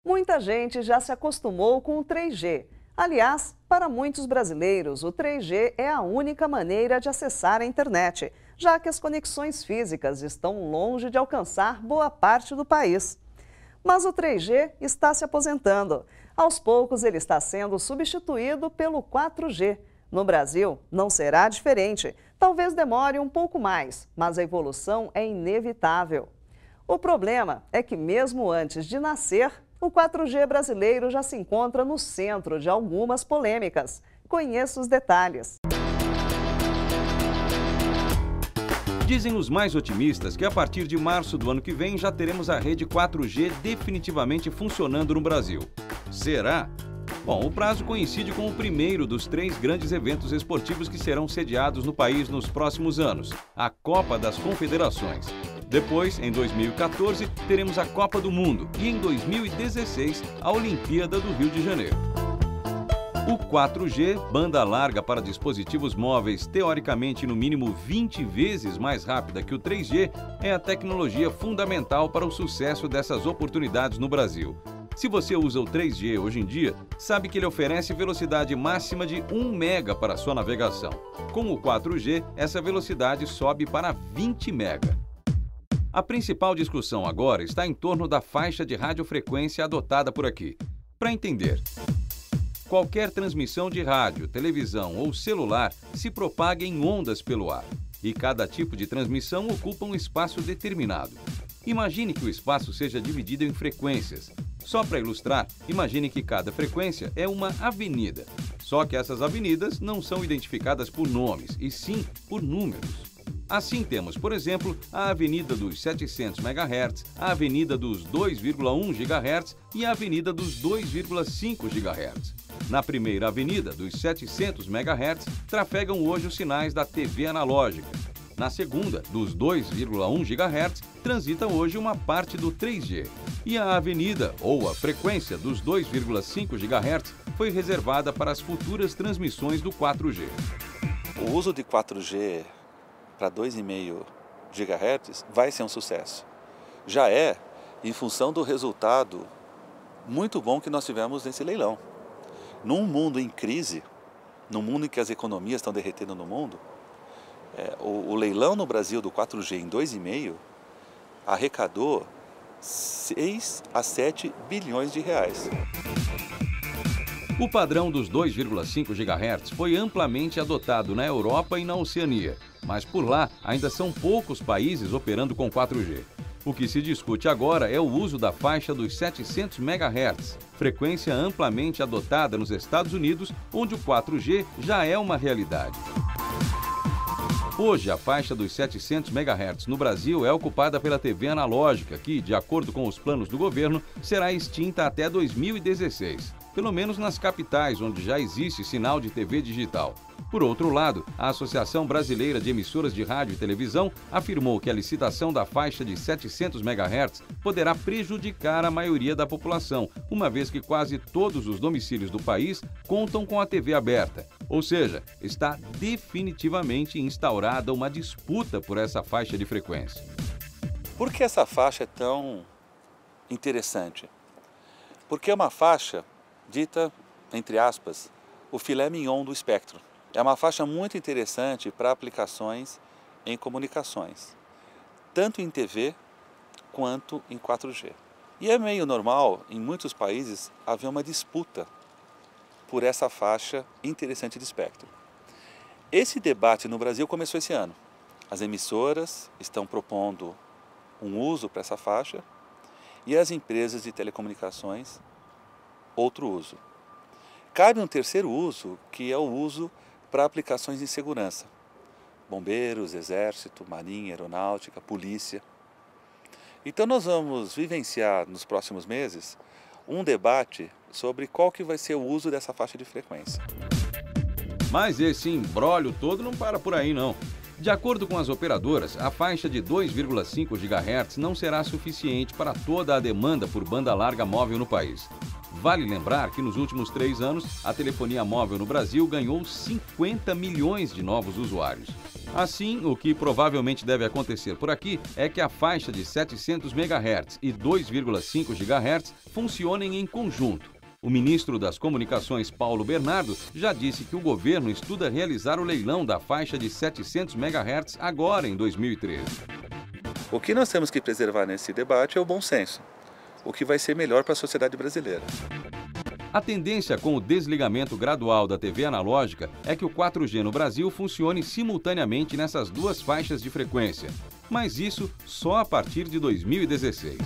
Muita gente já se acostumou com o 3G. Aliás, para muitos brasileiros, o 3G é a única maneira de acessar a internet, já que as conexões físicas estão longe de alcançar boa parte do país. Mas o 3G está se aposentando. Aos poucos, ele está sendo substituído pelo 4G. No Brasil, não será diferente. Talvez demore um pouco mais, mas a evolução é inevitável. O problema é que, mesmo antes de nascer, o 4G brasileiro já se encontra no centro de algumas polêmicas. Conheça os detalhes. Dizem os mais otimistas que a partir de março do ano que vem já teremos a rede 4G definitivamente funcionando no Brasil. Será? Bom, o prazo coincide com o primeiro dos 3 grandes eventos esportivos que serão sediados no país nos próximos anos, a Copa das Confederações. Depois, em 2014, teremos a Copa do Mundo e em 2016, a Olimpíada do Rio de Janeiro. O 4G, banda larga para dispositivos móveis teoricamente no mínimo 20 vezes mais rápida que o 3G, é a tecnologia fundamental para o sucesso dessas oportunidades no Brasil. Se você usa o 3G hoje em dia, sabe que ele oferece velocidade máxima de 1 mega para sua navegação. Com o 4G, essa velocidade sobe para 20 mega. A principal discussão agora está em torno da faixa de radiofrequência adotada por aqui. Para entender, qualquer transmissão de rádio, televisão ou celular se propaga em ondas pelo ar, e cada tipo de transmissão ocupa um espaço determinado. Imagine que o espaço seja dividido em frequências. Só para ilustrar, imagine que cada frequência é uma avenida. Só que essas avenidas não são identificadas por nomes, e sim por números. Assim temos, por exemplo, a avenida dos 700 MHz, a avenida dos 2,1 GHz e a avenida dos 2,5 GHz. Na primeira avenida, dos 700 MHz, trafegam hoje os sinais da TV analógica. Na segunda, dos 2,1 GHz, transita hoje uma parte do 3G. E a avenida, ou a frequência, dos 2,5 GHz foi reservada para as futuras transmissões do 4G. O uso de 4G para 2,5 GHz vai ser um sucesso. Já é em função do resultado muito bom que nós tivemos nesse leilão. Num mundo em crise, num mundo em que as economias estão derretendo no mundo, o leilão no Brasil do 4G em 2,5 arrecadou 6 a 7 bilhões de reais. O padrão dos 2,5 GHz foi amplamente adotado na Europa e na Oceania, mas por lá ainda são poucos países operando com 4G. O que se discute agora é o uso da faixa dos 700 MHz, frequência amplamente adotada nos Estados Unidos, onde o 4G já é uma realidade. Hoje, a faixa dos 700 MHz no Brasil é ocupada pela TV analógica, que, de acordo com os planos do governo, será extinta até 2016, pelo menos nas capitais, onde já existe sinal de TV digital. Por outro lado, a Associação Brasileira de Emissoras de Rádio e Televisão afirmou que a licitação da faixa de 700 MHz poderá prejudicar a maioria da população, uma vez que quase todos os domicílios do país contam com a TV aberta. Ou seja, está definitivamente instaurada uma disputa por essa faixa de frequência. Por que essa faixa é tão interessante? Porque é uma faixa dita, entre aspas, o filé mignon do espectro. É uma faixa muito interessante para aplicações em comunicações, tanto em TV quanto em 4G. E é meio normal, em muitos países, haver uma disputa por essa faixa interessante de espectro. Esse debate no Brasil começou esse ano. As emissoras estão propondo um uso para essa faixa e as empresas de telecomunicações outro uso. Cabe um terceiro uso, que é o uso para aplicações de segurança. Bombeiros, exército, marinha, aeronáutica, polícia. Então nós vamos vivenciar nos próximos meses um debate sobre qual que vai ser o uso dessa faixa de frequência. Mas esse imbróglio todo não para por aí, não. De acordo com as operadoras, a faixa de 2,5 GHz não será suficiente para toda a demanda por banda larga móvel no país. Vale lembrar que nos últimos 3 anos, a telefonia móvel no Brasil ganhou 50 milhões de novos usuários. Assim, o que provavelmente deve acontecer por aqui é que a faixa de 700 MHz e 2,5 GHz funcionem em conjunto. O ministro das Comunicações, Paulo Bernardo, já disse que o governo estuda realizar o leilão da faixa de 700 MHz agora em 2013. O que nós temos que preservar nesse debate é o bom senso, o que vai ser melhor para a sociedade brasileira. A tendência com o desligamento gradual da TV analógica é que o 4G no Brasil funcione simultaneamente nessas duas faixas de frequência, mas isso só a partir de 2016.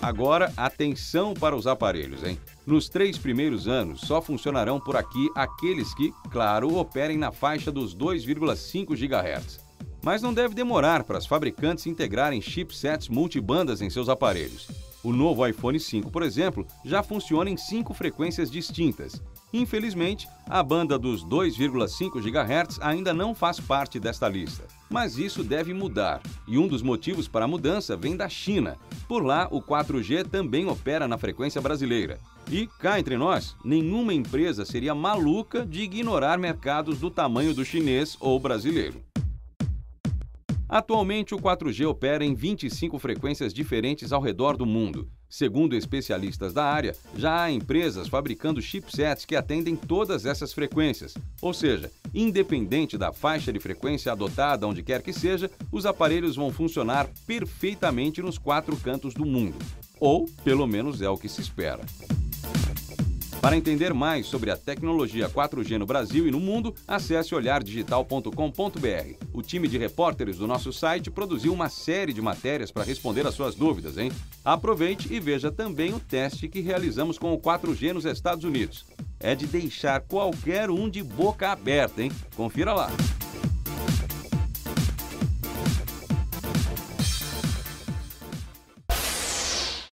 Agora, atenção para os aparelhos, hein? Nos 3 primeiros anos, só funcionarão por aqui aqueles que, claro, operem na faixa dos 2,5 GHz. Mas não deve demorar para as fabricantes integrarem chipsets multibandas em seus aparelhos. O novo iPhone 5, por exemplo, já funciona em 5 frequências distintas. Infelizmente, a banda dos 2,5 GHz ainda não faz parte desta lista. Mas isso deve mudar, e um dos motivos para a mudança vem da China. Por lá, o 4G também opera na frequência brasileira. E, cá entre nós, nenhuma empresa seria maluca de ignorar mercados do tamanho do chinês ou brasileiro. Atualmente, o 4G opera em 25 frequências diferentes ao redor do mundo. Segundo especialistas da área, já há empresas fabricando chipsets que atendem todas essas frequências. Ou seja, independente da faixa de frequência adotada onde quer que seja, os aparelhos vão funcionar perfeitamente nos 4 cantos do mundo. Ou, pelo menos, é o que se espera. Para entender mais sobre a tecnologia 4G no Brasil e no mundo, acesse olhardigital.com.br. O time de repórteres do nosso site produziu uma série de matérias para responder às suas dúvidas, hein? Aproveite e veja também o teste que realizamos com o 4G nos Estados Unidos. É de deixar qualquer um de boca aberta, hein? Confira lá!